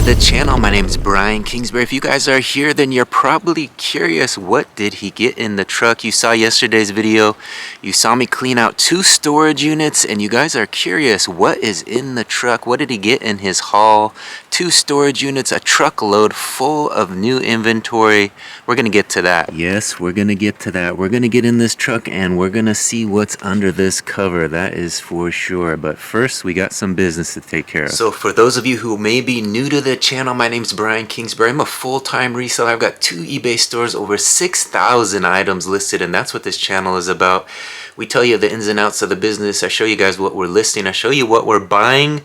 the channel. My name is Brian Kingsbury. If you guys are here, then you're probably curious, what did he get in the truck? You saw yesterday's video. You saw me clean out 2 storage units, and you guys are curious, what is in the truck? What did he get in his haul? 2 storage units, a truckload full of new inventory. We're gonna get to that. Yes, we're gonna get to that. We're gonna get in this truck and we're gonna see what's under this cover. That is for sure. But first, we got some business to take care of. So for those of you who may be new to the channel, my name's Brian Kingsbury. I'm a full-time reseller. I've got 2 eBay stores, over 6,000 items listed, and that's what this channel is about. We tell you the ins and outs of the business. I show you guys what we're listing. I show you what we're buying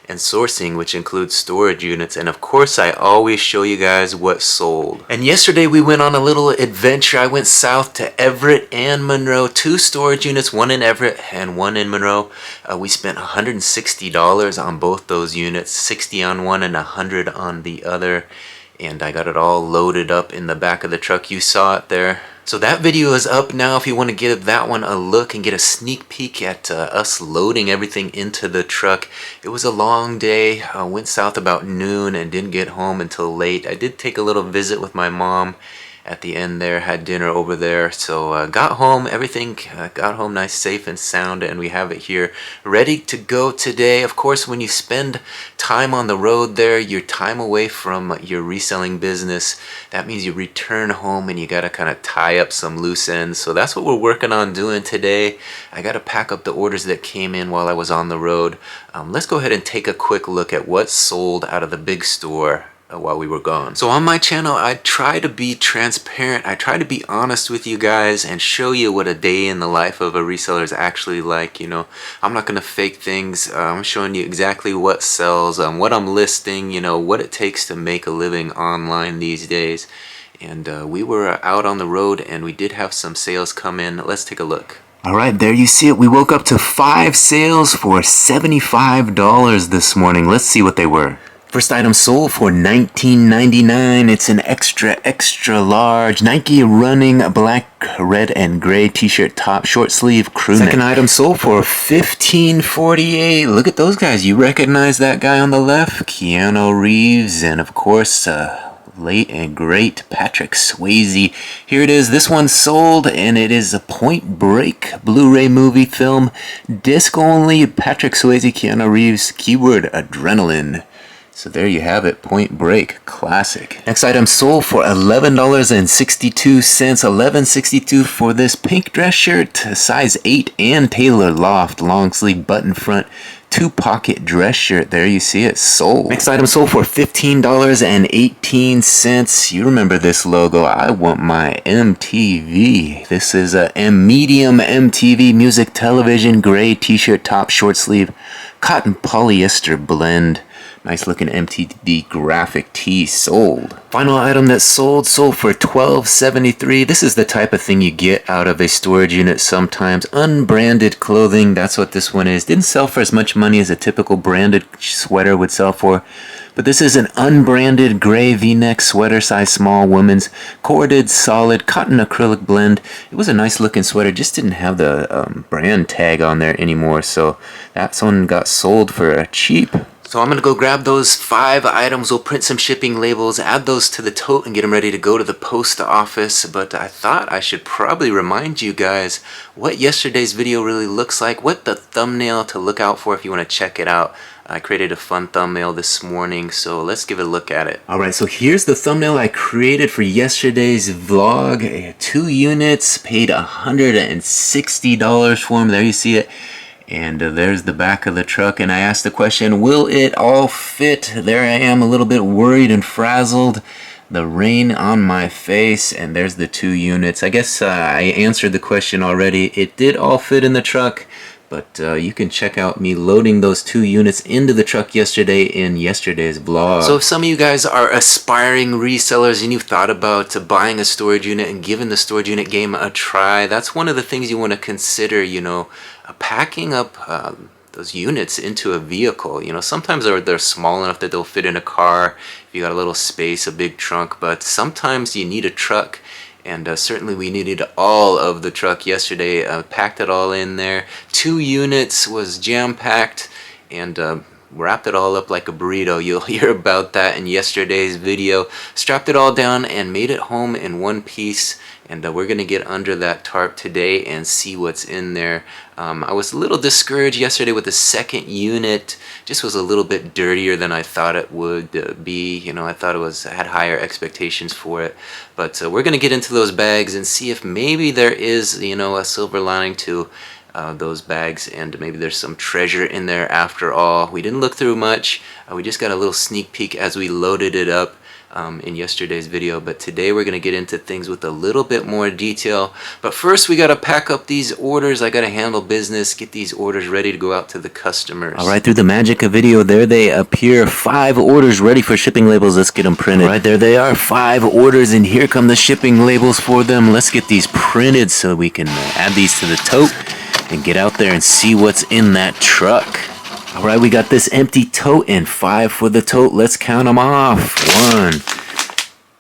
and sourcing, which includes storage units, and of course I always show you guys what's sold. And yesterday we went on a little adventure. I went south to Everett and Monroe, 2 storage units, one in Everett and one in Monroe. We spent $160 on both those units, 60 on one and 100 on the other, and I got it all loaded up in the back of the truck. You saw it there. So that video is up now if you want to give that one a look and get a sneak peek at us loading everything into the truck. It was a long day. Went south about noon and didn't get home until late. I did take a little visit with my mom at the end there, had dinner over there. So got home, everything got home nice, safe and sound, and we have it here ready to go today. Of course, when you spend time on the road there, your time away from your reselling business, that means you return home and you got to kind of tie up some loose ends. So that's what we're working on doing today. I got to pack up the orders that came in while I was on the road. Let's go ahead and take a quick look at what sold out of the big store while we were gone. So on my channel, I try to be transparent. I try to be honest with you guys and show you what a day in the life of a reseller is actually like. You know, I'm not going to fake things. I'm showing you exactly what sells, what I'm listing, you know, what it takes to make a living online these days. And we were out on the road and we did have some sales come in. Let's take a look. All right, there you see it. We woke up to 5 sales for $75 this morning. Let's see what they were. First item sold for $19.99. It's an extra large Nike running black, red, and gray t-shirt top, short sleeve crew neck. Second item sold for $15.48. Look at those guys. You recognize that guy on the left? Keanu Reeves, and of course, late and great Patrick Swayze. Here it is. This one sold, and it is a Point Break Blu-ray movie film, disc only. Patrick Swayze, Keanu Reeves, keyword adrenaline. So there you have it, Point Break, classic. Next item sold for $11.62, $11.62 for this pink dress shirt, size 8 and Taylor Loft, long sleeve button front, 2-pocket dress shirt. There you see it, sold. Next item sold for $15.18. You remember this logo, I want my MTV. This is a medium MTV music television, gray t-shirt top, short sleeve, cotton polyester blend. Nice looking MTV graphic tee, sold. Final item that sold for $12.73. This is the type of thing you get out of a storage unit sometimes. Unbranded clothing, that's what this one is. Didn't sell for as much money as a typical branded sweater would sell for. But this is an unbranded gray v-neck sweater, size small, women's, corded, solid, cotton acrylic blend. It was a nice looking sweater, just didn't have the brand tag on there anymore. So that one got sold for cheap. So I'm going to go grab those 5 items. We'll print some shipping labels, add those to the tote, and get them ready to go to the post office. But I thought I should probably remind you guys what yesterday's video really looks like, what the thumbnail to look out for if you want to check it out. I created a fun thumbnail this morning, so let's give a look at it. Alright, so here's the thumbnail I created for yesterday's vlog. 2 units, paid $160 for them. There you see it. And there's the back of the truck, and I asked the question, will it all fit? There I am, a little bit worried and frazzled. The rain on my face, and there's the 2 units. I guess I answered the question already. It did all fit in the truck, but you can check out me loading those 2 units into the truck yesterday in yesterday's vlog. So if some of you guys are aspiring resellers and you've thought about buying a storage unit and giving the storage unit game a try, that's one of the things you want to consider, you know, packing up those units into a vehicle. You know, sometimes they're small enough that they'll fit in a car if you got a little space, a big trunk, but sometimes you need a truck. And certainly we needed all of the truck yesterday. Packed it all in there. 2 units was jam-packed, and wrapped it all up like a burrito. You'll hear about that in yesterday's video. Strapped it all down and made it home in one piece. And we're gonna get under that tarp today and see what's in there. I was a little discouraged yesterday with the second unit. Just was a little bit dirtier than I thought it would be. You know, I thought I had higher expectations for it. But we're gonna get into those bags and see if maybe there is, you know, a silver lining to those bags, and maybe there's some treasure in there after all. We didn't look through much. We just got a little sneak peek as we loaded it up in yesterday's video, but today we're going to get into things with a little bit more detail. But first we got to pack up these orders. I got to handle business, get these orders ready to go out to the customers. All right, through the magic of video, there they appear. 5 orders ready for shipping labels. Let's get them printed. All right, there they are, 5 orders, and here come the shipping labels for them. Let's get these printed so we can add these to the tote and get out there and see what's in that truck. All right, we got this empty tote and 5 for the tote. Let's count them off. 1,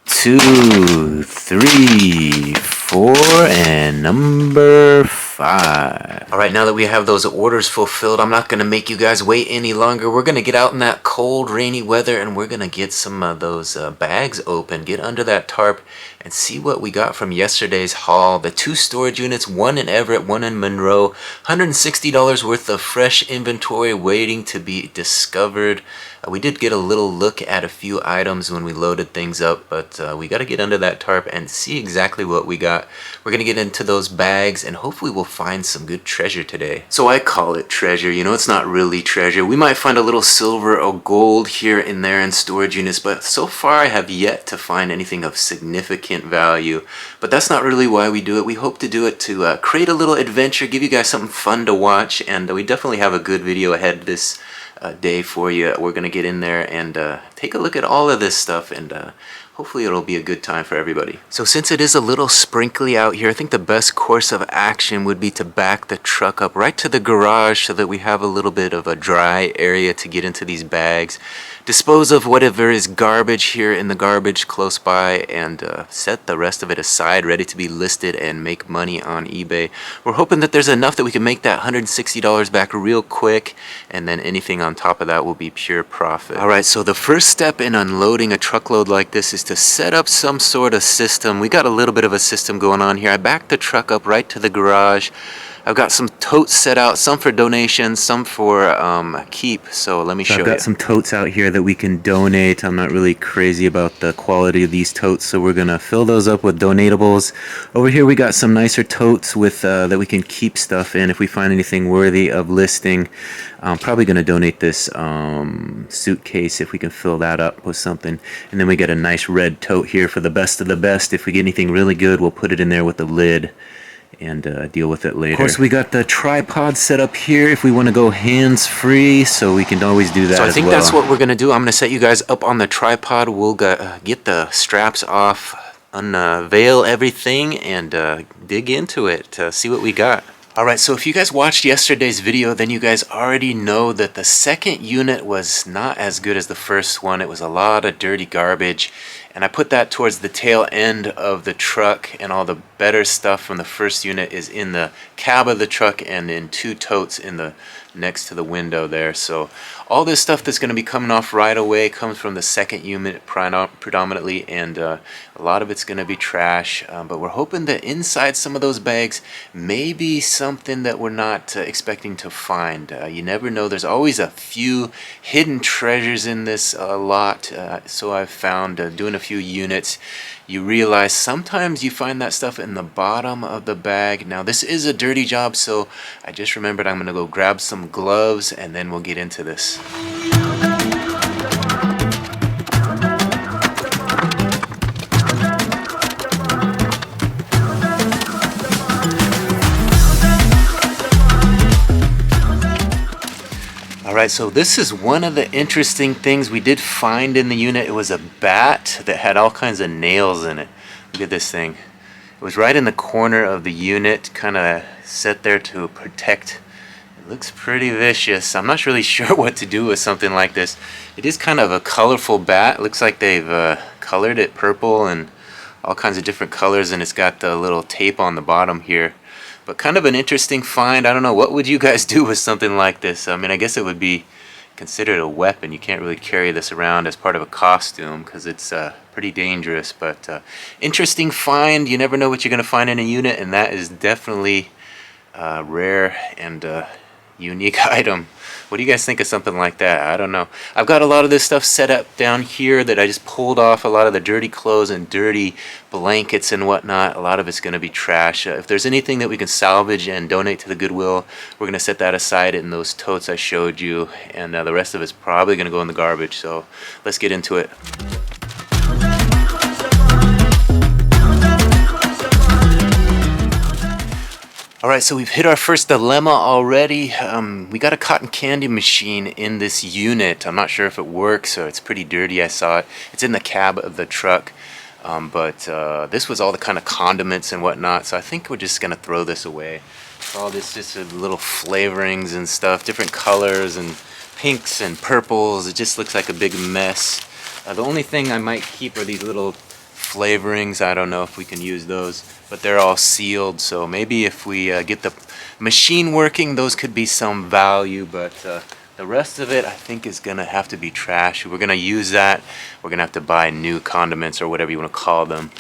2, 3, 4, and number 5. All right, now that we have those orders fulfilled, I'm not going to make you guys wait any longer. We're going to get out in that cold, rainy weather, and we're going to get some of those bags open, get under that tarp, and see what we got from yesterday's haul. The 2 storage units, one in Everett, one in Monroe. $160 worth of fresh inventory waiting to be discovered. We did get a little look at a few items when we loaded things up, but we got to get under that tarp and see exactly what we got. We're going to get into those bags, and hopefully we'll find some good treasure today. So I call it treasure. You know, it's not really treasure. We might find a little silver or gold here and there in storage units, but so far I have yet to find anything of significant value. But that's not really why we do it. We hope to do it to create a little adventure, give you guys something fun to watch, and we definitely have a good video ahead this day for you. We're going to get in there and take a look at all of this stuff, and hopefully it'll be a good time for everybody. So since it is a little sprinkly out here, I think the best course of action would be to back the truck up right to the garage so that we have a little bit of a dry area to get into these bags, dispose of whatever is garbage here in the garbage close by, and set the rest of it aside, ready to be listed and make money on eBay. We're hoping that there's enough that we can make that $160 back real quick, and then anything on top of that will be pure profit. All right, so the first step in unloading a truckload like this is to set up some sort of system. We got a little bit of a system going on here. I backed the truck up right to the garage. I've got some totes set out, some for donations, some for keep. So let me show you. I've got some totes out here that we can donate. I'm not really crazy about the quality of these totes, so we're gonna fill those up with donatables. Over here we got some nicer totes with that we can keep stuff in if we find anything worthy of listing. I'm probably gonna donate this suitcase if we can fill that up with something. And then we got a nice red tote here for the best of the best. If we get anything really good, we'll put it in there with the lid and deal with it later. Of course, we got the tripod set up here if we want to go hands-free, so we can always do that as well. So I think that's what we're going to do. I'm going to set you guys up on the tripod. We'll get the straps off, unveil everything, and dig into it to see what we got. Alright, so if you guys watched yesterday's video, then you guys already know that the second unit was not as good as the first one. It was a lot of dirty garbage, and I put that towards the tail end of the truck, and all the better stuff from the first unit is in the cab of the truck and in 2 totes in the next to the window there. So all this stuff that's going to be coming off right away comes from the second unit predominantly, and a lot of it's going to be trash, but we're hoping that inside some of those bags may be something that we're not expecting to find. You never know. There's always a few hidden treasures in this lot. So I've found doing a few units, you realize sometimes you find that stuff in the bottom of the bag. Now this is a dirty job, so I just remembered I'm gonna go grab some gloves and then we'll get into this. Alright, so this is one of the interesting things we did find in the unit. It was a bat that had all kinds of nails in it. Look at this thing. It was right in the corner of the unit, kind of set there to protect. It looks pretty vicious. I'm not really sure what to do with something like this. It is kind of a colorful bat. It looks like they've colored it purple and all kinds of different colors, and it's got the little tape on the bottom here. But kind of an interesting find. I don't know, what would you guys do with something like this? I mean, I guess it would be considered a weapon. You can't really carry this around as part of a costume because it's pretty dangerous. But interesting find. You never know what you're going to find in a unit, and that is definitely a rare and unique item. What do you guys think of something like that? I don't know. I've got a lot of this stuff set up down here that I just pulled off, a lot of the dirty clothes and dirty blankets and whatnot. A lot of it's going to be trash. If there's anything that we can salvage and donate to the Goodwill, we're going to set that aside in those totes I showed you, and the rest of it's probably going to go in the garbage. So let's get into it. Alright, so we've hit our first dilemma already. We got a cotton candy machine in this unit. I'm not sure if it works, or it's pretty dirty. I saw it. It's in the cab of the truck. But this was all the kind of condiments and whatnot, so I think we're just going to throw this away. All this just little flavorings and stuff, different colors and pinks and purples. It just looks like a big mess. The only thing I might keep are these little flavorings. I don't know if we can use those, but they're all sealed, so maybe if we get the machine working, those could be some value. But the rest of it I think is gonna have to be trash. We're gonna use that. We're gonna have to buy new condiments or whatever you want to call them.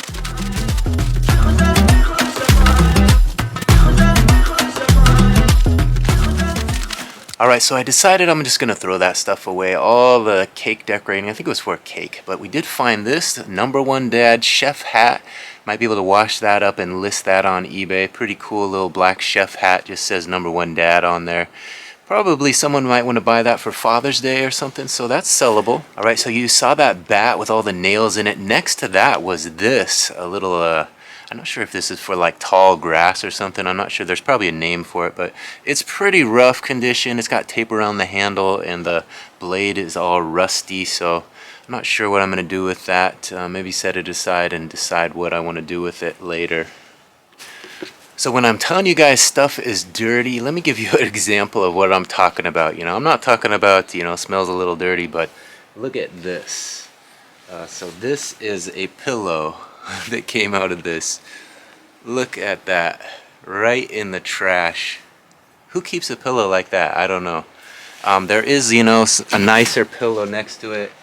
Alright, so I decided I'm just going to throw that stuff away, all the cake decorating. I think it was for a cake, but we did find this #1 Dad chef hat. Might be able to wash that up and list that on eBay. Pretty cool little black chef hat, just says #1 Dad on there. Probably someone might want to buy that for Father's Day or something, so that's sellable. Alright, so you saw that bat with all the nails in it. Next to that was this, a little I'm not sure if this is for like tall grass or something. I'm not sure. There's probably a name for it, but it's pretty rough condition. It's got tape around the handle and the blade is all rusty, so I'm not sure what I'm going to do with that. Maybe set it aside and decide what I want to do with it later. So when I'm telling you guys stuff is dirty, let me give you an example of what I'm talking about. You know, I'm not talking about, smells a little dirty, but look at this. So this is a pillow that came out of this. Look at that, right in the trash. Who keeps a pillow like that? I don't know. There is, a nicer pillow next to it,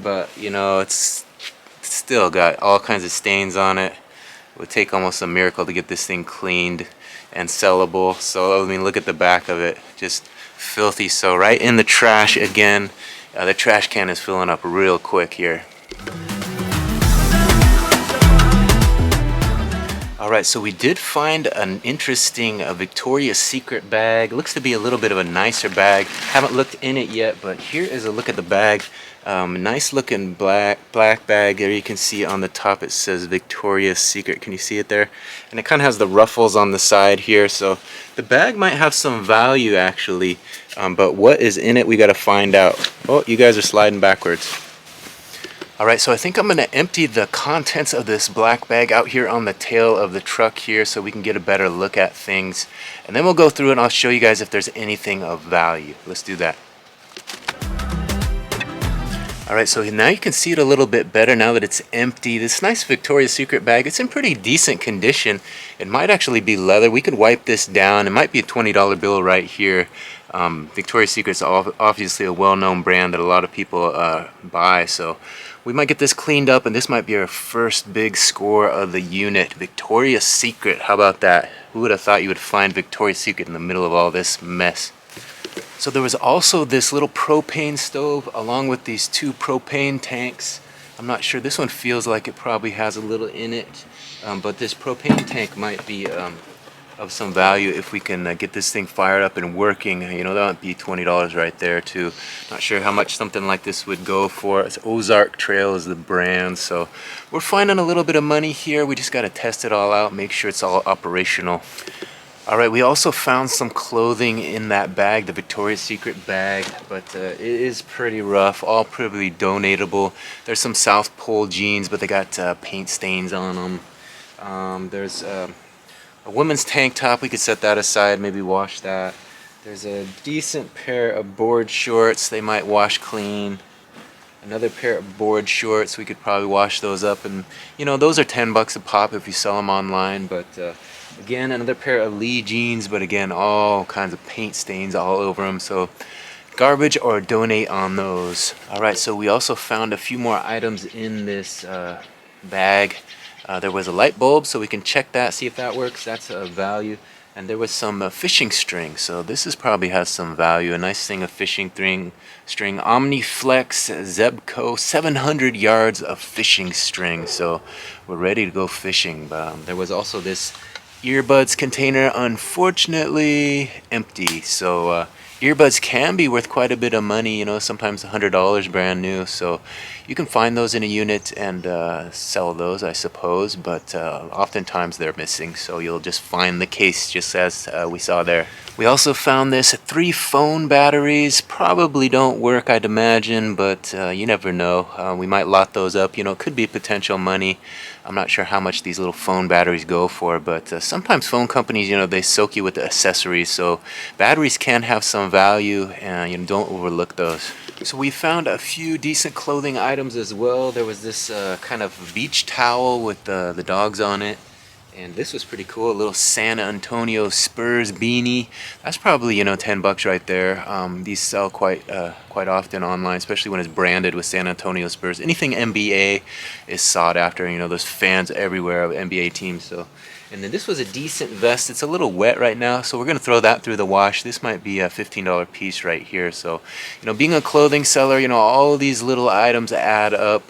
but it's still got all kinds of stains on it. It would take almost a miracle to get this thing cleaned and sellable. So I mean, look at the back of it, just filthy. So right in the trash again. The trash can is filling up real quick here. Alright, so we did find an interesting Victoria's Secret bag. Looks to be a little bit of a nicer bag. Haven't looked in it yet, but here is a look at the bag. Nice looking black bag. There you can see on the top it says Victoria's Secret. Can you see it there? And it kind of has the ruffles on the side here, so the bag might have some value actually. But what is in it, we got to find out. Oh, you guys are sliding backwards. Alright, so I think I'm going to empty the contents of this black bag out here on the tail of the truck here so we can get a better look at things. And then we'll go through and I'll show you guys if there's anything of value. Let's do that. Alright, so now you can see it a little bit better now that it's empty. This nice Victoria's Secret bag, it's in pretty decent condition. It might actually be leather. We could wipe this down. It might be a $20 bill right here. Victoria's Secret is obviously a well-known brand that a lot of people buy, so we might get this cleaned up, and this might be our first big score of the unit. Victoria's Secret, how about that? Who would have thought you would find Victoria's Secret in the middle of all this mess? So there was also this little propane stove along with these 2 propane tanks. I'm not sure, this one feels like it probably has a little in it, but this propane tank might be of some value if we can get this thing fired up and working. That would be $20 right there too. Not sure how much something like this would go for. It's Ozark Trail is the brand, so we're finding a little bit of money here. We just got to test it all out, make sure it's all operational. Alright, we also found some clothing in that bag, the Victoria's Secret bag, but it is pretty rough, all probably donatable. There's some South Pole jeans, but they got paint stains on them. There's a women's tank top, we could set that aside, maybe wash that. There's a decent pair of board shorts, they might wash clean. Another pair of board shorts, we could probably wash those up, and those are $10 a pop if you sell them online. But again, another pair of Lee jeans, but again, all kinds of paint stains all over them, so garbage or donate on those. All right, so we also found a few more items in this bag. There was a light bulb, so we can check that, see if that works. That's a value. And there was some fishing string, so this is probably has some value. A nice thing of fishing string, Omniflex Zebco, 700 yards of fishing string. So we're ready to go fishing. But there was also this earbuds container, unfortunately empty. So earbuds can be worth quite a bit of money, you know, sometimes $100 brand new. So you can find those in a unit and sell those, I suppose, but oftentimes they're missing, so you'll just find the case just as we saw there. We also found this 3 phone batteries. Probably don't work, I'd imagine, but you never know. We might lot those up, you know, it could be potential money. I'm not sure how much these little phone batteries go for, but sometimes phone companies, you know, they soak you with the accessories, so batteries can have some value, and you know, don't overlook those. So we found a few decent clothing items as well. There was this kind of beach towel with the dogs on it, and this was pretty cool. A little San Antonio Spurs beanie. That's probably, you know, 10 bucks right there. These sell quite often online, especially when it's branded with San Antonio Spurs. Anything NBA is sought after. You know, there's fans everywhere of NBA teams. So, and then this was a decent vest. It's a little wet right now, so we're gonna throw that through the wash. This might be a $15 piece right here. So, you know, being a clothing seller, you know, all of these little items add up.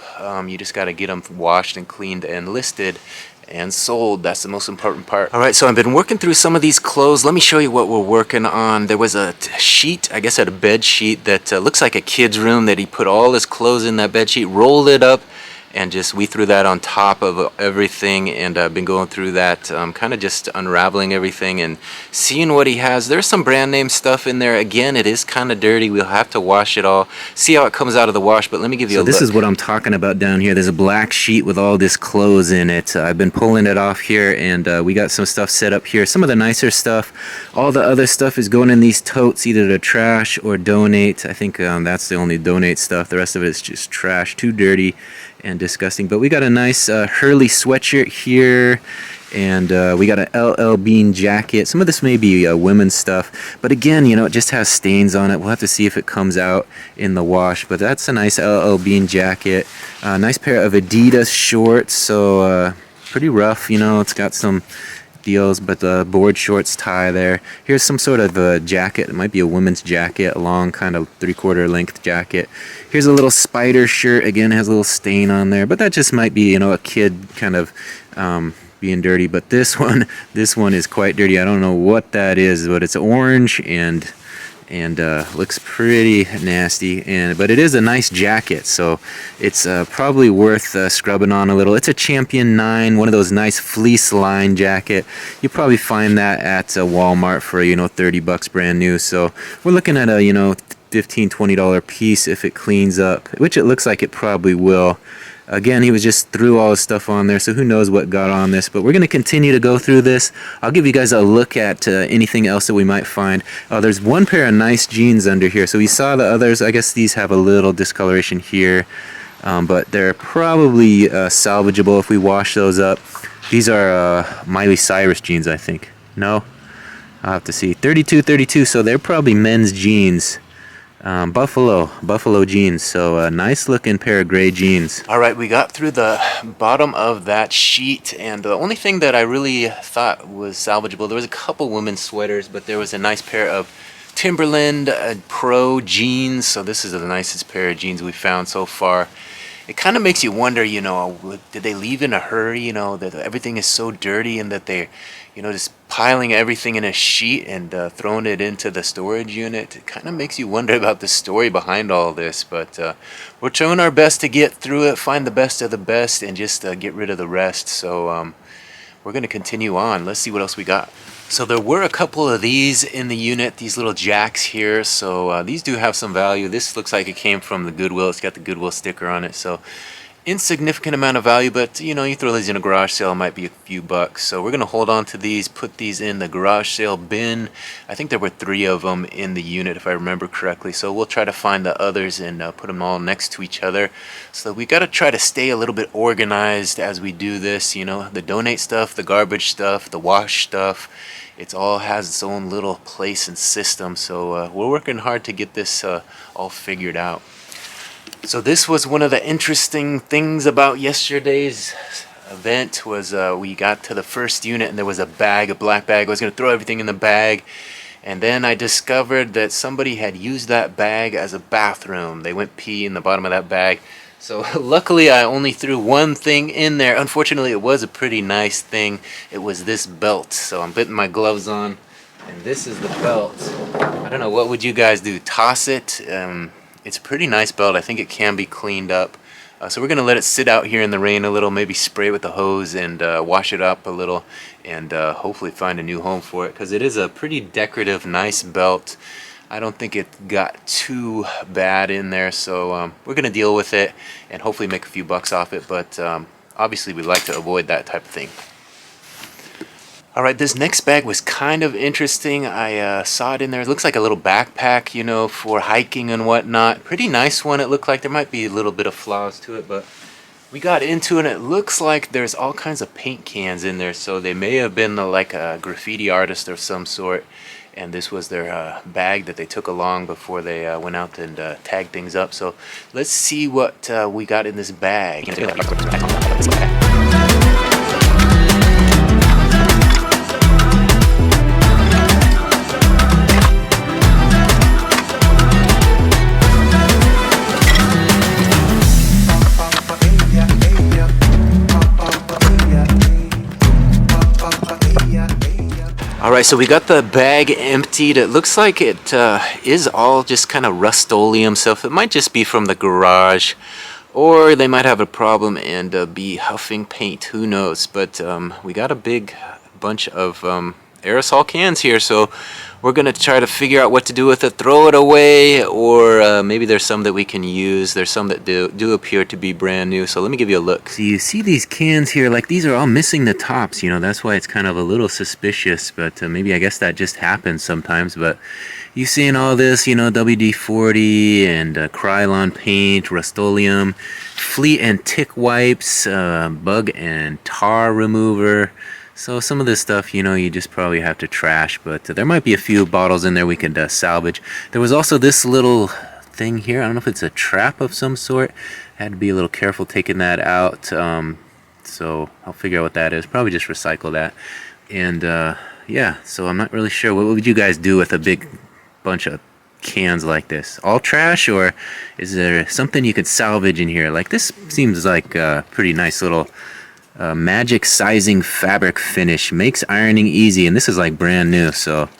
You just gotta get them washed and cleaned and listed and sold. That's the most important part. All right, so I've been working through some of these clothes. Let me show you what we're working on. There was a sheet, I guess a bed sheet that looks like a kid's room, that he put all his clothes in that bed sheet, rolled it up, and just we threw that on top of everything, and I've been going through that, kind of just unraveling everything and seeing what he has. There's some brand name stuff in there. Again, it is kind of dirty. We'll have to wash it all, see how it comes out of the wash, but let me give you a look. So this is what I'm talking about down here. There's a black sheet with all this clothes in it. I've been pulling it off here, and we got some stuff set up here. Some of the nicer stuff. All the other stuff is going in these totes, either to trash or donate. I think that's the only donate stuff. The rest of it is just trash, too dirty and disgusting. But we got a nice Hurley sweatshirt here, and we got an LL Bean jacket. Some of this may be women's stuff, but again, you know, it just has stains on it. We'll have to see if it comes out in the wash, but that's a nice LL Bean jacket. Nice pair of Adidas shorts, so pretty rough, you know, it's got some deals, but the board shorts tie there. Here's some sort of a jacket. It might be a women's jacket, a long kind of 3/4 length jacket. Here's a little spider shirt. Again, has a little stain on there, but that just might be, you know, a kid kind of being dirty. But this one is quite dirty. I don't know what that is, but it's orange and looks pretty nasty, but it is a nice jacket, so it's probably worth scrubbing on a little. It's a Champion 9, one of those nice fleece line jacket. You probably find that at Walmart for, you know, 30 bucks brand new. So we're looking at a, you know, $15-20 piece if it cleans up, which it looks like it probably will. Again, he was just threw all his stuff on there, so who knows what got on this, but we're going to continue to go through this. I'll give you guys a look at anything else that we might find. There's one pair of nice jeans under here, so we saw the others. I guess these have a little discoloration here, but they're probably salvageable if we wash those up. These are Miley Cyrus jeans, I think. No? I'll have to see. 32, so they're probably men's jeans. Buffalo jeans, so a nice looking pair of gray jeans. All right, we got through the bottom of that sheet, and the only thing that I really thought was salvageable, there was a couple women's sweaters, but there was a nice pair of Timberland Pro jeans. So this is the nicest pair of jeans we found so far. It kind of makes you wonder, you know, did they leave in a hurry, you know, that everything is so dirty and that they're, you know, just piling everything in a sheet and throwing it into the storage unit. It kind of makes you wonder about the story behind all this, but we're trying our best to get through it, find the best of the best, and just get rid of the rest. So we're going to continue on. Let's see what else we got. So there were a couple of these in the unit, these little jacks here. So these do have some value. This looks like it came from the Goodwill. It's got the Goodwill sticker on it. So insignificant amount of value, but you know, you throw these in a garage sale, it might be a few bucks. So we're gonna hold on to these, put these in the garage sale bin. I think there were 3 of them in the unit if I remember correctly, so we'll try to find the others and put them all next to each other. So we got to try to stay a little bit organized as we do this, you know, the donate stuff, the garbage stuff, the wash stuff. It all has its own little place and system, so we're working hard to get this all figured out. So this was one of the interesting things about yesterday's event was we got to the first unit and there was a bag, a black bag. I was going to throw everything in the bag, and then I discovered that somebody had used that bag as a bathroom. They went pee in the bottom of that bag. So luckily I only threw one thing in there. Unfortunately it was a pretty nice thing. It was this belt. So I'm putting my gloves on and this is the belt. I don't know, what would you guys do? Toss it? It's a pretty nice belt. I think it can be cleaned up. So we're going to let it sit out here in the rain a little, maybe spray it with the hose and wash it up a little, and hopefully find a new home for it, because it is a pretty decorative, nice belt. I don't think it got too bad in there, so we're going to deal with it and hopefully make a few bucks off it, but obviously we like to avoid that type of thing. Alright, this next bag was kind of interesting. I saw it in there. It looks like a little backpack, you know, for hiking and whatnot. Pretty nice one, it looked like. There might be a little bit of flaws to it, but we got into it and it looks like there's all kinds of paint cans in there. So they may have been like a graffiti artist of some sort, and this was their bag that they took along before they went out and tagged things up. So let's see what we got in this bag. Alright, so we got the bag emptied. It looks like it is all just kind of Rust-Oleum stuff. It might just be from the garage, or they might have a problem and be huffing paint. Who knows? But we got a big bunch of aerosol cans here, so we're going to try to figure out what to do with it. Throw it away, or maybe there's some that we can use. There's some that do appear to be brand new, so let me give you a look. So you see these cans here, like these are all missing the tops, you know, that's why it's kind of a little suspicious, but maybe I guess that just happens sometimes. But you seeing all this, you know, WD-40 and Krylon paint, Rust-Oleum, flea and tick wipes, bug and tar remover. So some of this stuff, you know, you just probably have to trash, but there might be a few bottles in there we could salvage. There was also this little thing here. I don't know if it's a trap of some sort. I had to be a little careful taking that out. So I'll figure out what that is. Probably just recycle that. And yeah, so I'm not really sure. What would you guys do with a big bunch of cans like this? All trash, or is there something you could salvage in here? Like this seems like a pretty nice little magic sizing fabric finish, makes ironing easy, and this is like brand new, so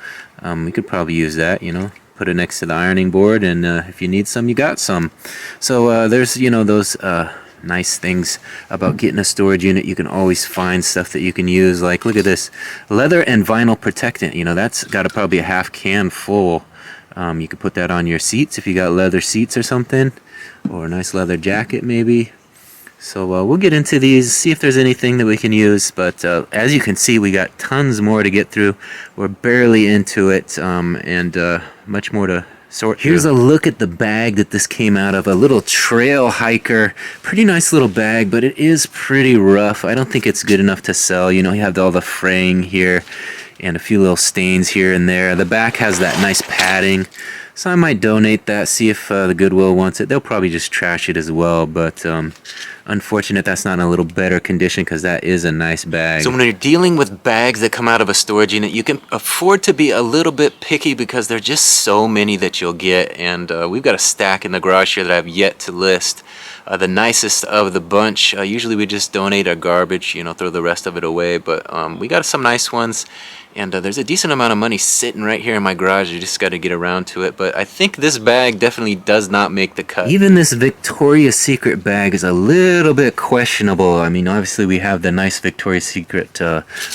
we could probably use that, you know, put it next to the ironing board, and if you need some, you got some. So there's, you know, those nice things about getting a storage unit. You can always find stuff that you can use, like look at this leather and vinyl protectant, you know, that's got probably a half can full. You could put that on your seats if you got leather seats or something, or a nice leather jacket maybe. So we'll get into these, see if there's anything that we can use, but as you can see, we got tons more to get through. We're barely into it, and much more to sort through. Here's a look at the bag that this came out of, a little trail hiker. Pretty nice little bag, but it is pretty rough. I don't think it's good enough to sell. You know, you have all the fraying here and a few little stains here and there. The back has that nice padding. So I might donate that, see if the Goodwill wants it. They'll probably just trash it as well, but unfortunate that's not in a little better condition, because that is a nice bag. So when you're dealing with bags that come out of a storage unit, you can afford to be a little bit picky, because there are just so many that you'll get, and we've got a stack in the garage here that I have yet to list. The nicest of the bunch, usually we just donate our garbage, you know, throw the rest of it away, but we got some nice ones. And there's a decent amount of money sitting right here in my garage. You just got to get around to it. But I think this bag definitely does not make the cut. Even this Victoria's Secret bag is a little bit questionable. I mean, obviously we have the nice Victoria's Secret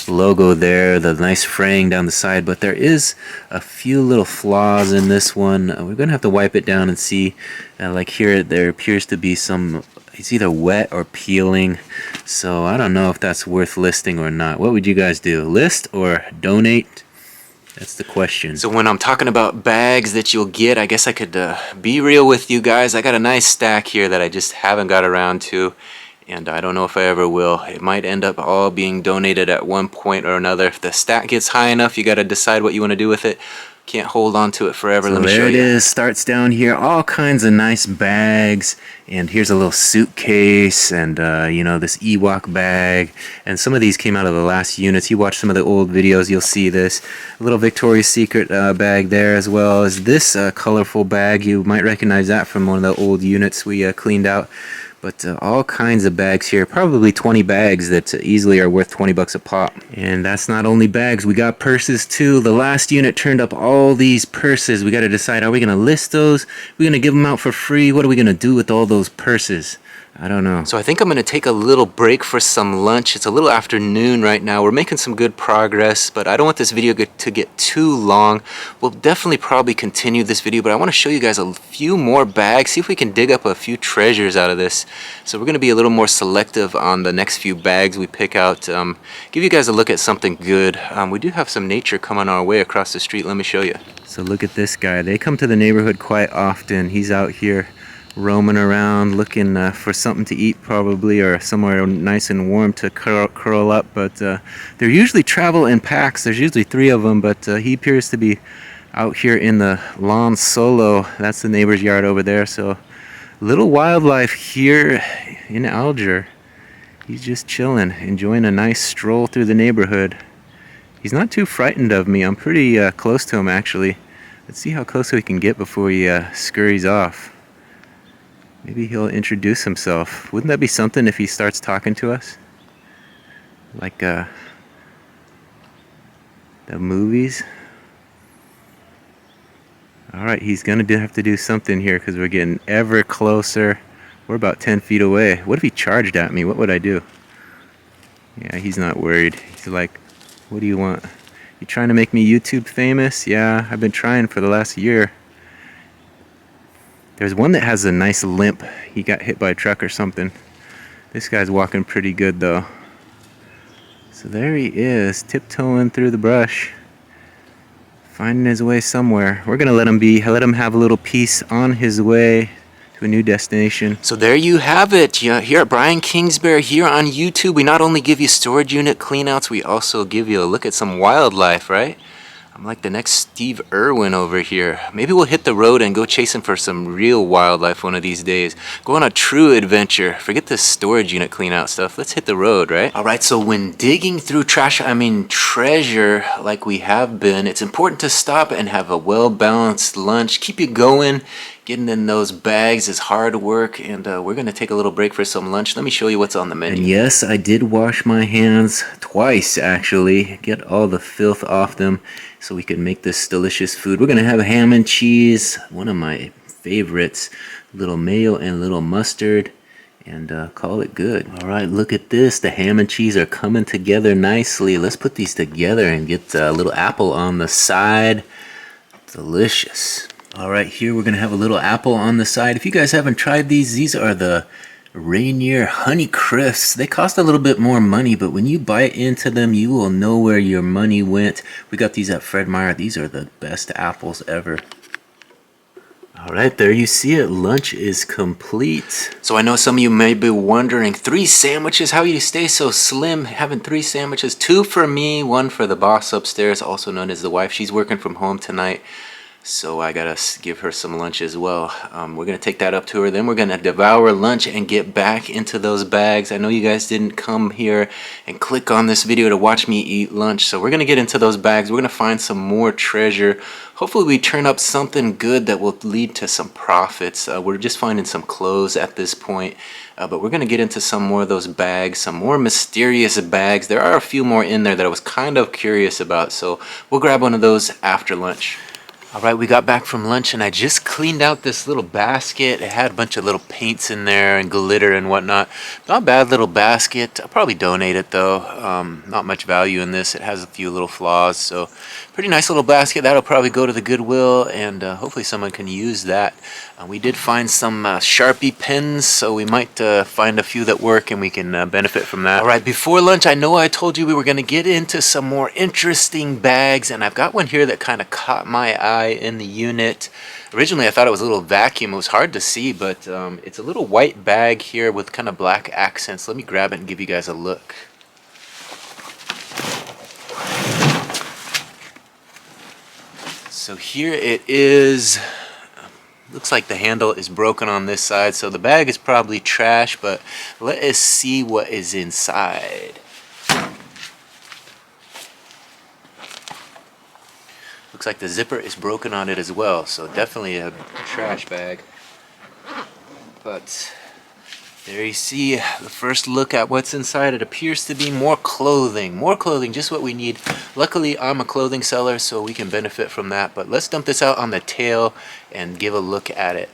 logo there, the nice fraying down the side. But there is a few little flaws in this one. We're going to have to wipe it down and see. Like here, there appears to be some It's either wet or peeling, so I don't know if that's worth listing or not. What would you guys do? List or donate? That's the question. So when I'm talking about bags that you'll get, I guess I could be real with you guys. I got a nice stack here that I just haven't got around to, and I don't know if I ever will. It might end up all being donated at one point or another. If the stack gets high enough, you got to decide what you want to do with it. Can't hold on to it forever. So let me show you. There it is. Starts down here. All kinds of nice bags. And here's a little suitcase and, you know, this Ewok bag. And some of these came out of the last units. You watch some of the old videos, you'll see this. A little Victoria's Secret bag there, as well as this colorful bag. You might recognize that from one of the old units we cleaned out. But all kinds of bags here, probably 20 bags that easily are worth 20 bucks a pop. And that's not only bags, we got purses too. The last unit turned up all these purses. We got to decide, are we going to list those? Are we going to give them out for free? What are we going to do with all those purses? I don't know. So I think I'm going to take a little break for some lunch. It's a little afternoon right now. We're making some good progress, but I don't want this video to get too long. We'll definitely probably continue this video, but I want to show you guys a few more bags, see if we can dig up a few treasures out of this. So we're going to be a little more selective on the next few bags we pick out. Give you guys a look at something good. We do have some nature coming our way across the street. Let me show you. So look at this guy. They come to the neighborhood quite often. He's out here roaming around looking for something to eat, probably, or somewhere nice and warm to curl up. But they usually travel in packs. There's usually 3 of them, but he appears to be out here in the lawn solo. That's the neighbor's yard over there. So little wildlife here in Alger. He's just chilling, enjoying a nice stroll through the neighborhood. He's not too frightened of me. I'm pretty close to him, actually. Let's see how close we can get before he scurries off. Maybe he'll introduce himself. Wouldn't that be something if he starts talking to us? Like the movies? Alright, he's going to have to do something here because we're getting ever closer. We're about 10 feet away. What if he charged at me? What would I do? Yeah, he's not worried. He's like, what do you want? You trying to make me YouTube famous? Yeah, I've been trying for the last year. There's one that has a nice limp. He got hit by a truck or something. This guy's walking pretty good though. So there he is, tiptoeing through the brush, finding his way somewhere. We're gonna let him have a little peace on his way to a new destination. So there you have it. Yeah, here at Brian Kingsbury here on YouTube, we not only give you storage unit cleanouts, we also give you a look at some wildlife, right? I'm like the next Steve Irwin over here. Maybe we'll hit the road and go chasing for some real wildlife one of these days. Go on a true adventure. Forget this storage unit clean out stuff. Let's hit the road, right? Alright, so when digging through treasure like we have been, it's important to stop and have a well-balanced lunch. Keep you going. Getting in those bags is hard work, and we're going to take a little break for some lunch. Let me show you what's on the menu. And yes, I did wash my hands twice, actually. Get all the filth off them so we can make this delicious food. We're going to have ham and cheese, one of my favorites. A little mayo and a little mustard, and call it good. Alright, look at this. The ham and cheese are coming together nicely. Let's put these together and get a little apple on the side. Delicious. Alright, here we're going to have a little apple on the side. If you guys haven't tried these are the Rainier Honey Crisps. They cost a little bit more money, but when you bite into them, you will know where your money went. We got these at Fred Meyer. These are the best apples ever. Alright, there you see it. Lunch is complete. So I know some of you may be wondering, 3 sandwiches? How do you stay so slim having 3 sandwiches? 2 for me, 1 for the boss upstairs, also known as the wife. She's working from home tonight, so I gotta give her some lunch as well. We're gonna take that up to her, then we're gonna devour lunch and get back into those bags. I know you guys didn't come here and click on this video to watch me eat lunch, so we're gonna get into those bags. We're gonna find some more treasure. Hopefully we turn up something good that will lead to some profits. We're just finding some clothes at this point, but we're gonna get into some more of those bags, some more mysterious bags. There are a few more in there that I was kind of curious about, so we'll grab one of those after lunch. All right, we got back from lunch and I just cleaned out this little basket. It had a bunch of little paints in there and glitter and whatnot. Not a bad little basket. I'll probably donate it though. Not much value in this. It has a few little flaws, so pretty nice little basket. That'll probably go to the Goodwill, and hopefully someone can use that. We did find some Sharpie pens, so we might find a few that work and we can benefit from that. All right, before lunch, I know I told you we were going to get into some more interesting bags, and I've got one here that kind of caught my eye in the unit. Originally, I thought it was a little vacuum. It was hard to see, but it's a little white bag here with kind of black accents. Let me grab it and give you guys a look. So here it is. Looks like the handle is broken on this side, so the bag is probably trash, but let us see what is inside. Looks like the zipper is broken on it as well, so definitely a trash bag. But there you see the first look at what's inside. It appears to be more clothing, just what we need. Luckily, I'm a clothing seller, so we can benefit from that. But let's dump this out on the tail and give a look at it.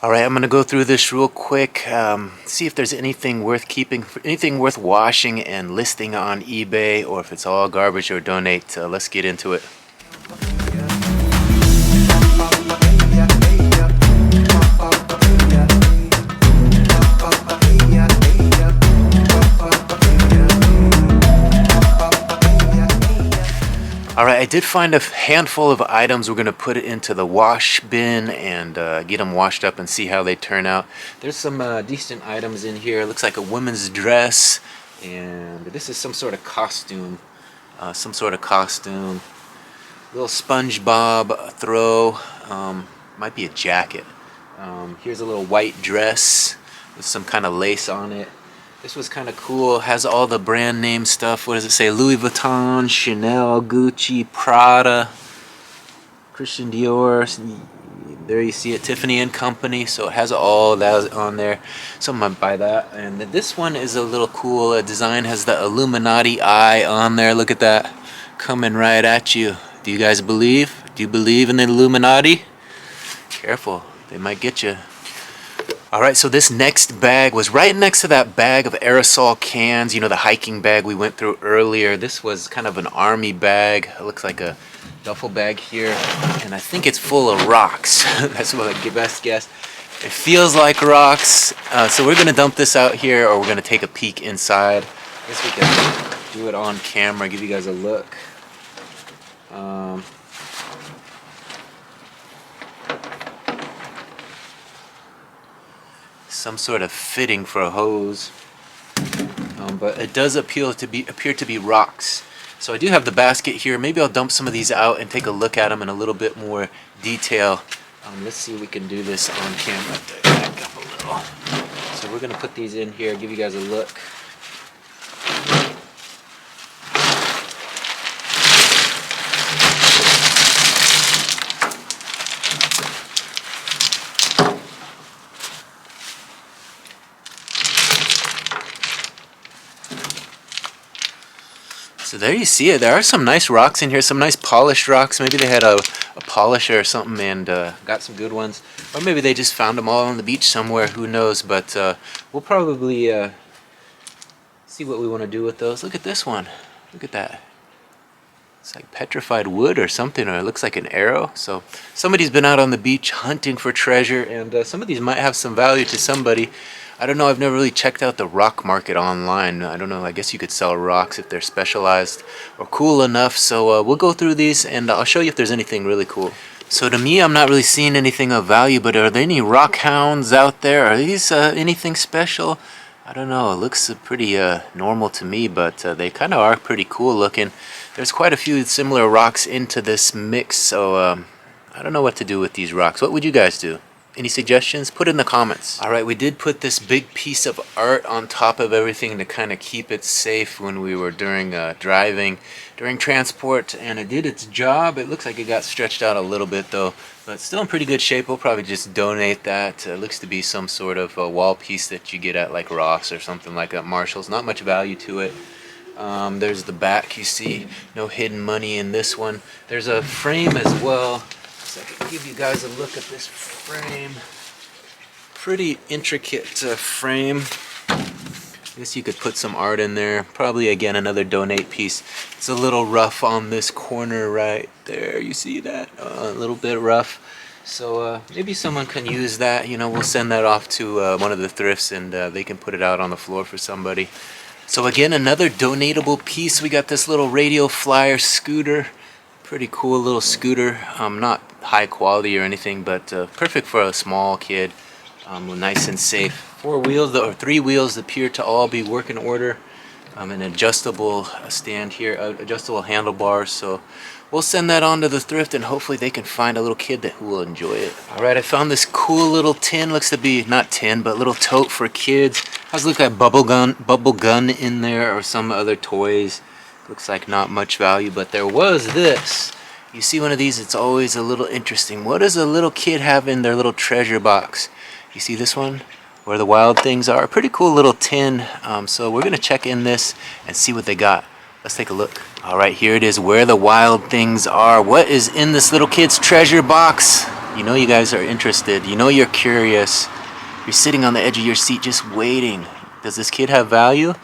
Alright, I'm going to go through this real quick, see if there's anything worth keeping, anything worth washing and listing on eBay, or if it's all garbage or donate. Let's get into it. Alright, I did find a handful of items. We're going to put it into the wash bin and get them washed up and see how they turn out. There's some decent items in here. It looks like a woman's dress, and this is some sort of costume. Little SpongeBob throw. Might be a jacket. Here's a little white dress with some kind of lace on it. This was kind of cool. Has all the brand name stuff. What does it say? Louis Vuitton, Chanel, Gucci, Prada, Christian Dior. There you see it, Tiffany & Company. So it has all that on there. Someone might buy that. And this one is a little cool design. Has the Illuminati eye on there. Look at that. Coming right at you. Do you guys believe? Do you believe in the Illuminati? Careful. They might get you. Alright, so this next bag was right next to that bag of aerosol cans, you know, the hiking bag we went through earlier. This was kind of an army bag. It looks like a duffel bag here, and I think it's full of rocks. That's what I best guess. It feels like rocks, so we're going to dump this out here, or we're going to take a peek inside. I guess we can do it on camera, give you guys a look. Some sort of fitting for a hose, but it does appear to be rocks. So I do have the basket here. Maybe I'll dump some of these out and take a look at them in a little bit more detail. Let's see if we can do this on camera. Back up a little. So we're gonna put these in here, give you guys a look. So there you see it. There are some nice rocks in here, some nice polished rocks. Maybe they had a polisher or something and got some good ones. Or maybe they just found them all on the beach somewhere, who knows. But we'll probably see what we want to do with those. Look at this one. Look at that. It's like petrified wood or something, or it looks like an arrow. So somebody's been out on the beach hunting for treasure, and some of these might have some value to somebody. I don't know, I've never really checked out the rock market online. I don't know, I guess you could sell rocks if they're specialized or cool enough. So we'll go through these and I'll show you if there's anything really cool. So to me, I'm not really seeing anything of value, but are there any rock hounds out there? Are these anything special? I don't know, it looks pretty normal to me, but they kind of are pretty cool looking. There's quite a few similar rocks into this mix, so I don't know what to do with these rocks. What would you guys do? Any suggestions? Put it in the comments. All right, we did put this big piece of art on top of everything to kind of keep it safe when we were during driving, during transport, and it did its job. It looks like it got stretched out a little bit though, but still in pretty good shape. We'll probably just donate that. It looks to be some sort of a wall piece that you get at like Ross or something like that, Marshall's. Not much value to it. There's the back, you see, no hidden money in this one. There's a frame as well. So I can give you guys a look at this frame. Pretty intricate frame. I guess you could put some art in there. Probably again another donate piece. It's a little rough on this corner right there. You see that? A little bit rough. So maybe someone can use that. You know, we'll send that off to one of the thrifts and they can put it out on the floor for somebody. So again, another donatable piece. We got this little radio flyer scooter. Pretty cool little scooter. Not high quality or anything, but perfect for a small kid. Nice and safe. 4 wheels or 3 wheels appear to all be working order. An adjustable stand here, adjustable handlebars. So we'll send that on to the thrift and hopefully they can find a little kid who will enjoy it. Alright, I found this cool little tin. Looks to be, not tin, but little tote for kids. Has look like bubble gun in there or some other toys. Looks like not much value, but there was this. You see one of these, it's always a little interesting. What does a little kid have in their little treasure box? You see this one? Where the wild things are. Pretty cool little tin. So we're going to check in this and see what they got. Let's take a look. Alright, here it is. Where the wild things are. What is in this little kid's treasure box? You know you guys are interested. You know you're curious. You're sitting on the edge of your seat just waiting. Does this kid have value?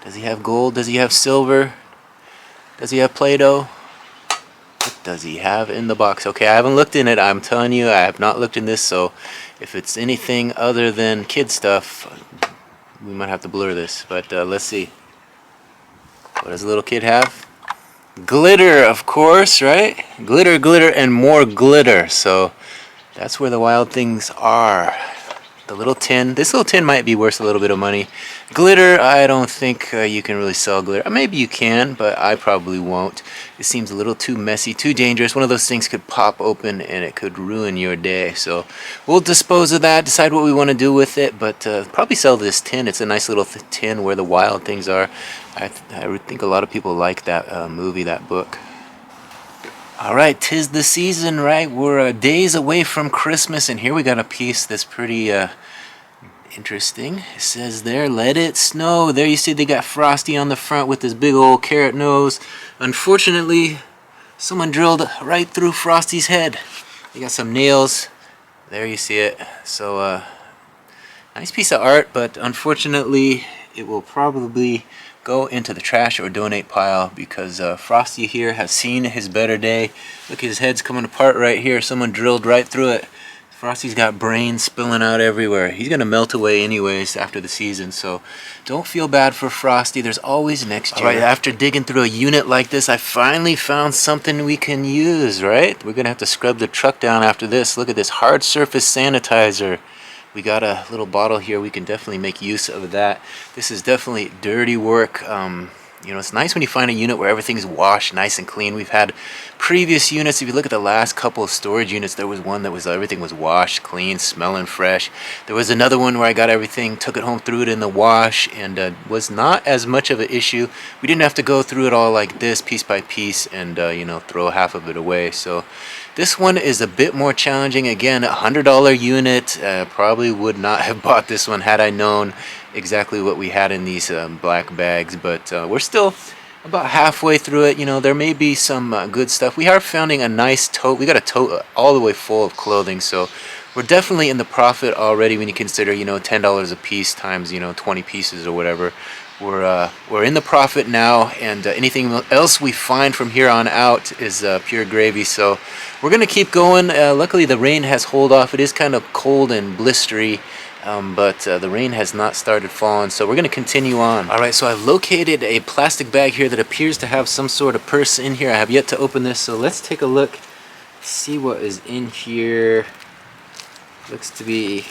Does he have gold? Does he have silver? Does he have Play-Doh? What does he have in the box? Okay, I haven't looked in it. I'm telling you, I have not looked in this. So if it's anything other than kid stuff, we might have to blur this. But let's see. What does the little kid have? Glitter, of course, right? Glitter, glitter, and more glitter. So that's where the wild things are. The little tin. This little tin might be worth a little bit of money. Glitter, I don't think you can really sell glitter. Maybe you can, but I probably won't. It seems a little too messy, too dangerous. One of those things could pop open and it could ruin your day. So we'll dispose of that, decide what we want to do with it, but probably sell this tin. It's a nice little tin where the wild things are. I think a lot of people like that movie, that book. Alright, 'tis the season, right? We're days away from Christmas, and here we got a piece that's pretty interesting. It says there, let it snow. There you see they got Frosty on the front with his big old carrot nose. Unfortunately, someone drilled right through Frosty's head. They got some nails. There you see it. So, nice piece of art, but unfortunately, it will probably go into the trash or donate pile because Frosty here has seen his better day. Look, his head's coming apart right here. Someone drilled right through it. Frosty's got brains spilling out everywhere. He's gonna melt away anyways after the season, so don't feel bad for Frosty. There's always next year. Alright, after digging through a unit like this, I finally found something we can use, right? We're gonna have to scrub the truck down after this. Look at this hard surface sanitizer. We got a little bottle here. We can definitely make use of that. This is definitely dirty work. You know, it's nice when you find a unit where everything's washed nice and clean. We've had previous units. If you look at the last couple of storage units, there was one that was everything was washed, clean, smelling fresh. There was another one where I got everything, took it home, threw it in the wash, and was not as much of an issue. We didn't have to go through it all like this, piece by piece, and you know, throw half of it away. So this one is a bit more challenging. Again, $100 unit. Probably would not have bought this one had I known exactly what we had in these black bags, but we're still about halfway through it. You know, there may be some good stuff. We are finding a nice tote. We got a tote all the way full of clothing, so we're definitely in the profit already when you consider, you know, $10 a piece times, you know, 20 pieces or whatever. We're in the profit now, and anything else we find from here on out is pure gravy. So we're gonna keep going. Luckily the rain has held off. It is kind of cold and blistery, but the rain has not started falling, so we're going to continue on. Alright, so I've located a plastic bag here that appears to have some sort of purse in here. I have yet to open this, so let's take a look, see what is in here. Looks to be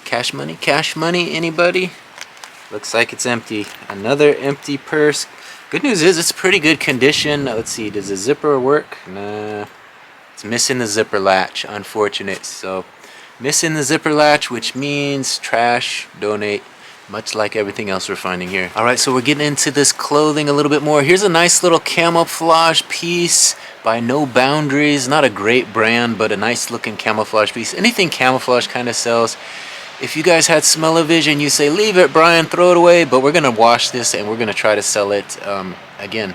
cash money. Cash money, anybody? Looks like it's empty. Another empty purse. Good news is it's pretty good condition. Let's see, does the zipper work? Nah, it's missing the zipper latch. Unfortunate. So Missing the zipper latch, which means trash, donate, much like everything else we're finding here. All right, so we're getting into this clothing a little bit more. Here's a nice little camouflage piece by No Boundaries. Not a great brand, but a nice looking camouflage piece. Anything camouflage kind of sells. If you guys had smell-o-vision, you say, leave it, Brian, throw it away. But we're gonna wash this and we're gonna try to sell it. Again,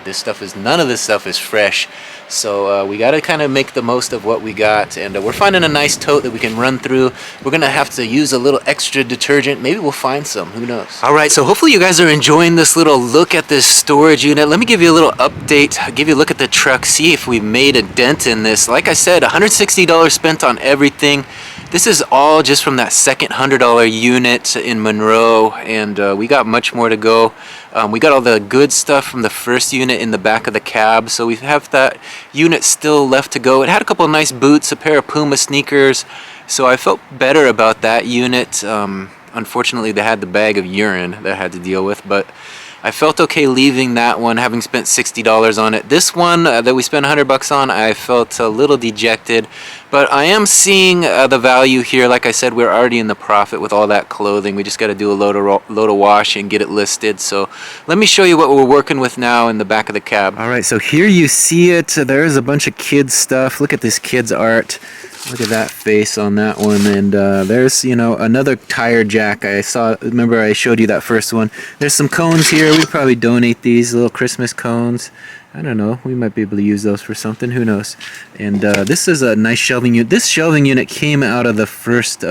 none of this stuff is fresh. So we gotta kind of make the most of what we got. And we're finding a nice tote that we can run through. We're gonna have to use a little extra detergent. Maybe we'll find some, who knows? All right, so hopefully you guys are enjoying this little look at this storage unit. Let me give you a little update. I'll give you a look at the truck, see if we made a dent in this. Like I said, $160 spent on everything. This is all just from that second $100 unit in Monroe, and we got much more to go. We got all the good stuff from the first unit in the back of the cab, so we have that unit still left to go. It had a couple of nice boots, a pair of Puma sneakers, so I felt better about that unit. Unfortunately, they had the bag of urine that I had to deal with, but I felt okay leaving that one, having spent $60 on it. This one that we spent $100 on, I felt a little dejected, but I am seeing the value here. Like I said, we're already in the profit with all that clothing. We just got to do a load of wash and get it listed. So let me show you what we're working with now in the back of the cab. All right, so here you see it. There's a bunch of kids stuff. Look at this kids art. Look at that face on that one, and there's, you know, another tire jack. Remember I showed you that first one. There's some cones here. We'd probably donate these little Christmas cones. I don't know, we might be able to use those for something, who knows. And this is a nice shelving unit. This shelving unit came out of the first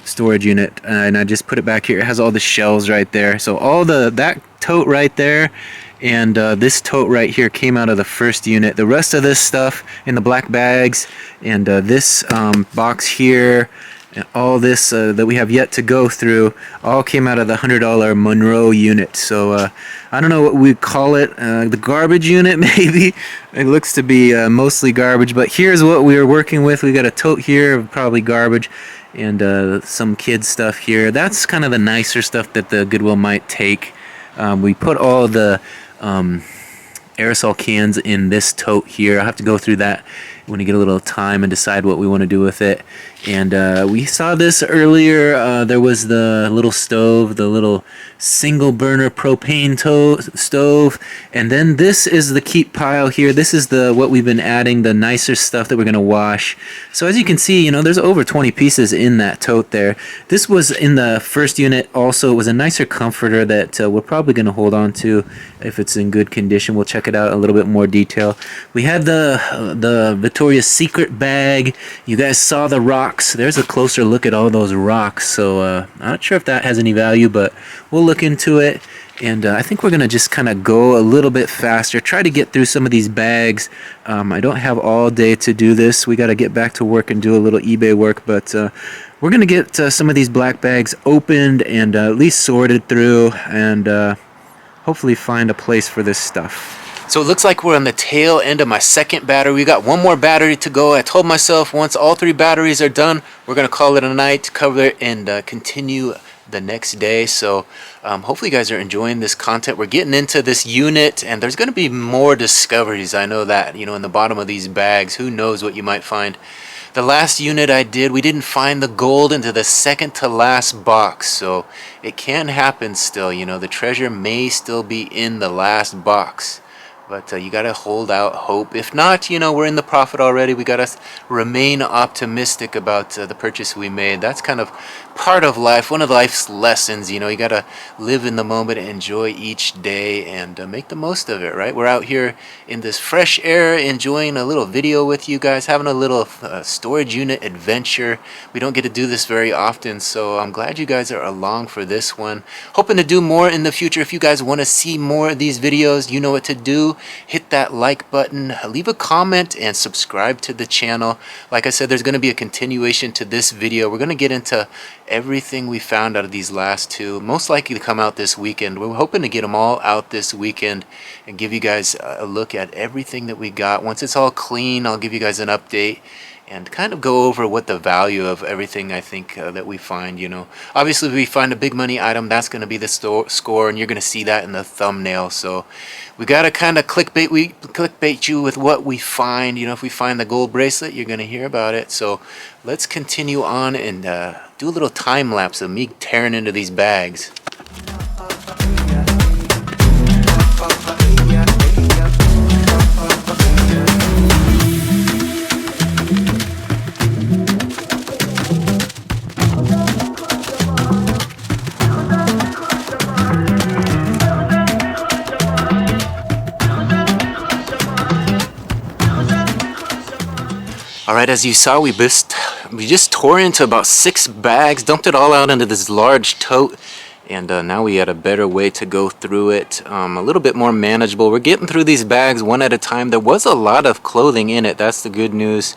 storage unit, and I just put it back here. It has all the shelves right there. So all that tote right there and this tote right here came out of the first unit. The rest of this stuff in the black bags and this box here and all this that we have yet to go through all came out of the $100 Monroe unit. So I don't know what we call it, the garbage unit maybe. It looks to be mostly garbage, but here's what we are working with. We got a tote here, probably garbage, and some kids stuff here. That's kind of the nicer stuff that the Goodwill might take. We put all the aerosol cans in this tote here. I'll have to go through that when we get a little time and decide what we want to do with it. And we saw this earlier. There was the little stove, the little single burner propane stove, and then this is the keep pile here. This is what we've been adding, the nicer stuff that we're going to wash. So as you can see, you know, there's over 20 pieces in that tote there. This was in the first unit also. It was a nicer comforter that we're probably going to hold on to if it's in good condition. We'll check it out in a little bit more detail. We had the Victoria's Secret bag. You guys saw the rocks. There's a closer look at all those rocks. So I'm not sure if that has any value, but we'll look into it. And I think we're going to just kind of go a little bit faster, try to get through some of these bags. I don't have all day to do this. We got to get back to work and do a little eBay work, but we're going to get some of these black bags opened and at least sorted through and hopefully find a place for this stuff. So it looks like we're on the tail end of my second battery. We got one more battery to go. I told myself once all 3 batteries are done, we're going to call it a night, cover it, and continue the next day. So hopefully you guys are enjoying this content. We're getting into this unit, and there's going to be more discoveries. I know that, you know, in the bottom of these bags, who knows what you might find. The last unit I did, we didn't find the gold into the second to last box. So it can happen still, you know, the treasure may still be in the last box. But you got to hold out hope. If not, you know, we're in the profit already. We got to remain optimistic about the purchase we made. That's kind of part of life, one of life's lessons. You know, you got to live in the moment, enjoy each day, and make the most of it, right? We're out here in this fresh air, enjoying a little video with you guys, having a little storage unit adventure. We don't get to do this very often, so I'm glad you guys are along for this one. Hoping to do more in the future. If you guys want to see more of these videos, you know what to do. Hit that like button, leave a comment, and subscribe to the channel. Like I said, there's going to be a continuation to this video. We're going to get into everything we found out of these last 2, most likely to come out this weekend. We're hoping to get them all out this weekend and give you guys a look at everything that we got. Once it's all clean, I'll give you guys an update, and kind of go over what the value of everything I think that we find. You know, obviously if we find a big money item, that's going to be the score, and you're going to see that in the thumbnail. So we got to kind of clickbait you with what we find. You know, if we find the gold bracelet, you're going to hear about it. So let's continue on and do a little time lapse of me tearing into these bags. Alright, as you saw, we just tore into about 6 bags, dumped it all out into this large tote, and now we had a better way to go through it, a little bit more manageable. We're getting through these bags one at a time. There was a lot of clothing in it, that's the good news.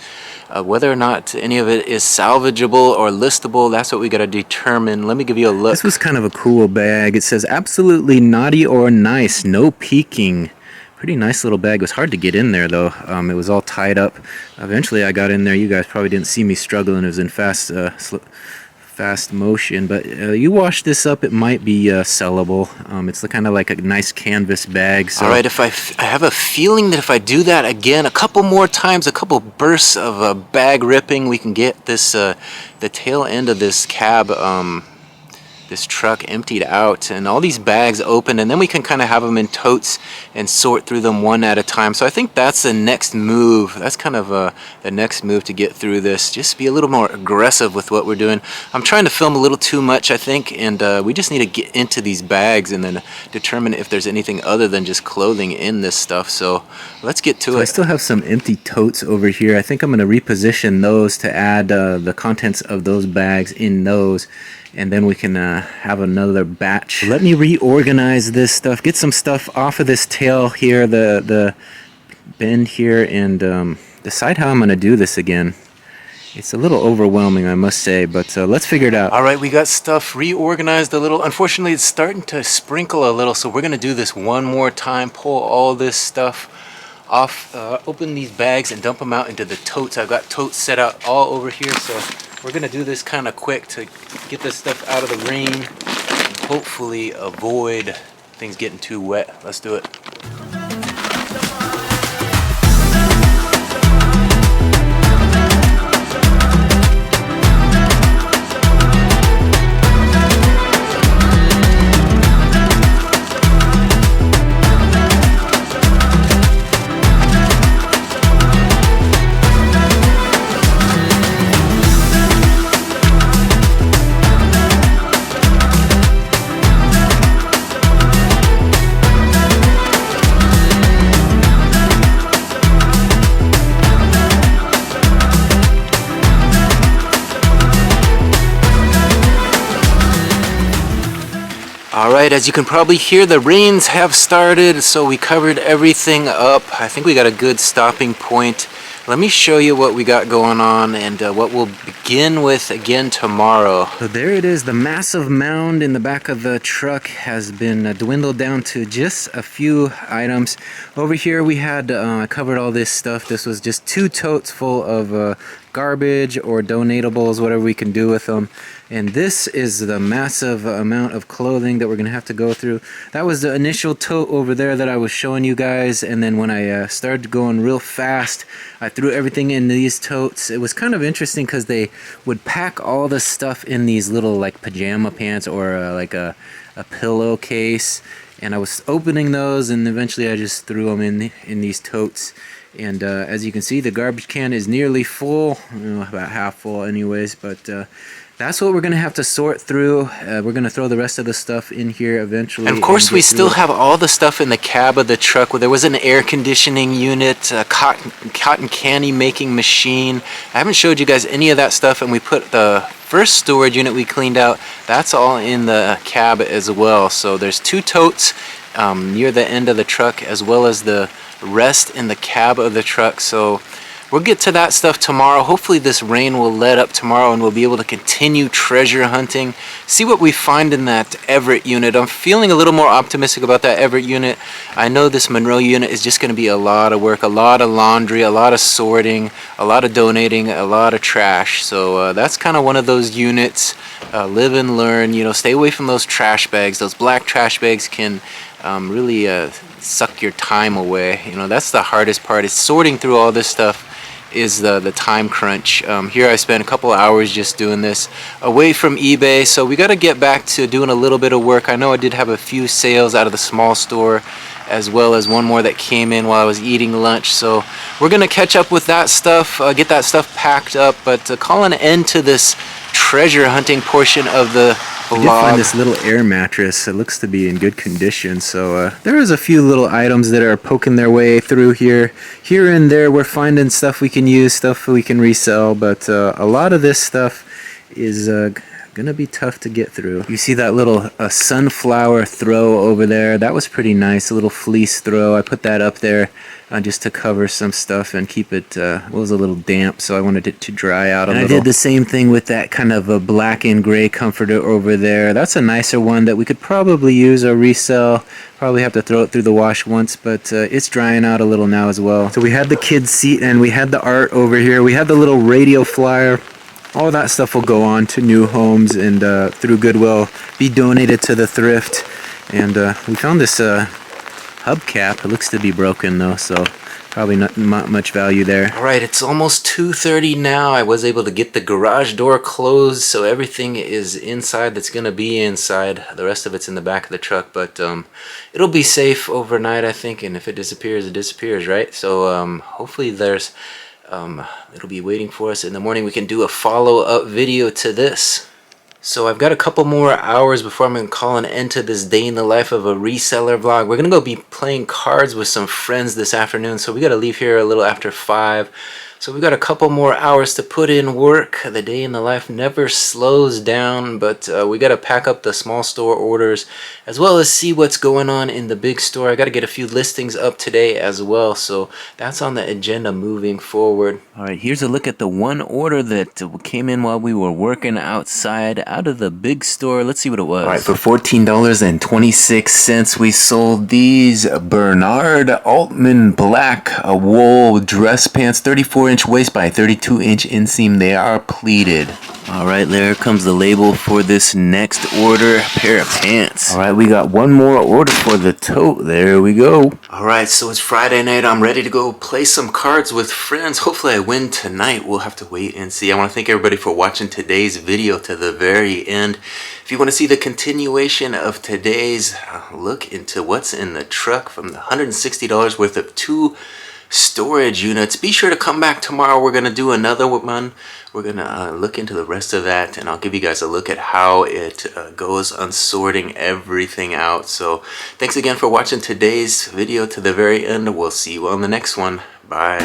Whether or not any of it is salvageable or listable, that's what we got to determine. Let me give you a look. This was kind of a cool bag. It says absolutely naughty or nice, no peeking. Pretty nice little bag. It was hard to get in there though. It was all tied up. Eventually I got in there. You guys probably didn't see me struggling. It was in fast motion, but you wash this up, it might be sellable. It's kind of like a nice canvas bag. So. All right, if I have a feeling that if I do that again a couple more times, a couple bursts of bag ripping, we can get this the tail end of this cab this truck emptied out and all these bags open, and then we can kind of have them in totes and sort through them one at a time. So I think that's the next move. That's kind of the next move to get through this. Just be a little more aggressive with what we're doing. I'm trying to film a little too much, I think, and we just need to get into these bags and then determine if there's anything other than just clothing in this stuff. So let's get to it. I still have some empty totes over here. I think I'm going to reposition those to add the contents of those bags in those, and then we can have another batch. Let me reorganize this stuff, get some stuff off of this tail here, the bend here, and decide how I'm going to do this again. It's a little overwhelming, I must say, but let's figure it out. All right, we got stuff reorganized a little. Unfortunately, it's starting to sprinkle a little, so we're going to do this one more time, pull all this stuff off, open these bags and dump them out into the totes. I've got totes set out all over here, so we're going to do this kind of quick to get this stuff out of the rain and hopefully avoid things getting too wet. Let's do it. Alright, as you can probably hear, the rains have started, so we covered everything up. I think we got a good stopping point. Let me show you what we got going on and what we'll begin with again tomorrow. So there it is, the massive mound in the back of the truck has been dwindled down to just a few items. Over here we had covered all this stuff. This was just 2 totes full of garbage or donatables, whatever we can do with them. And this is the massive amount of clothing that we're gonna have to go through. That was the initial tote over there that I was showing you guys, and then when I started going real fast, I threw everything in these totes. It was kind of interesting because they would pack all the stuff in these little like pajama pants or like a pillowcase, and I was opening those, and eventually I just threw them in these totes. And as you can see, the garbage can is nearly full, about half full anyways, but that's what we're going to have to sort through. We're going to throw the rest of the stuff in here eventually. And of course, we still have all the stuff in the cab of the truck. Where there was an air conditioning unit, a cotton candy making machine. I haven't showed you guys any of that stuff, and we put the first storage unit we cleaned out. That's all in the cab as well. So there's 2 totes near the end of the truck, as well as the rest in the cab of the truck. So we'll get to that stuff tomorrow. Hopefully this rain will let up tomorrow and we'll be able to continue treasure hunting, see what we find in that Everett unit. I'm feeling a little more optimistic about that Everett unit. I know this Monroe unit is just going to be a lot of work, a lot of laundry, a lot of sorting, a lot of donating, a lot of trash. So that's kind of one of those units. Live and learn, you know, stay away from those trash bags. Those black trash bags can really suck your time away. You know, that's the hardest part, is sorting through all this stuff is the time crunch. Here I spent a couple hours just doing this away from eBay, so we got to get back to doing a little bit of work. I know I did have a few sales out of the small store, as well as one more that came in while I was eating lunch, so we're gonna catch up with that stuff, get that stuff packed up, but call an end to this treasure hunting portion of the vlog. I did find this little air mattress. It looks to be in good condition, so there is a few little items that are poking their way through here and there. We're finding stuff we can use, stuff we can resell, but a lot of this stuff is gonna be tough to get through. You see that little sunflower throw over there? That was pretty nice, a little fleece throw. I put that up there just to cover some stuff and keep it, it was a little damp, so I wanted it to dry out a little. I did the same thing with that kind of a black and gray comforter over there. That's a nicer one that we could probably use or resell. Probably have to throw it through the wash once, but it's drying out a little now as well. So we had the kids seat and we had the art over here. We had the little radio flyer. All that stuff will go on to new homes and through Goodwill be donated to the thrift. And we found this hubcap. It looks to be broken though, so probably not much value there. Alright, it's almost 2:30 now. I was able to get the garage door closed, so everything is inside that's going to be inside. The rest of it's in the back of the truck, but it'll be safe overnight, I think, and if it disappears, it disappears, right? So hopefully there's it'll be waiting for us in the morning. We can do a follow-up video to this. So I've got a couple more hours before I'm going to call an end to this day in the life of a reseller vlog. We're going to go be playing cards with some friends this afternoon, so we got to leave here a little after 5. So we've got a couple more hours to put in work. The day in the life never slows down, but we got to pack up the small store orders as well as see what's going on in the big store. I got to get a few listings up today as well, so that's on the agenda moving forward. All right, here's a look at the one order that came in while we were working outside out of the big store. Let's see what it was. All right, for $14.26, we sold these Bernard Altman black wool dress pants, 34-inch waist by 32-inch inseam. They are pleated. All right, there comes the label for this next order, pair of pants. All right, we got one more order for the tote. There we go. All right, so it's Friday night. I'm ready to go play some cards with friends. Hopefully I win tonight. We'll have to wait and see. I want to thank everybody for watching today's video to the very end. If you want to see the continuation of today's look into what's in the truck from the $160 worth of 2 storage units, be sure to come back tomorrow. We're going to do another one. We're going to look into the rest of that, and I'll give you guys a look at how it goes on sorting everything out. So thanks again for watching today's video to the very end. We'll see you on the next one. Bye.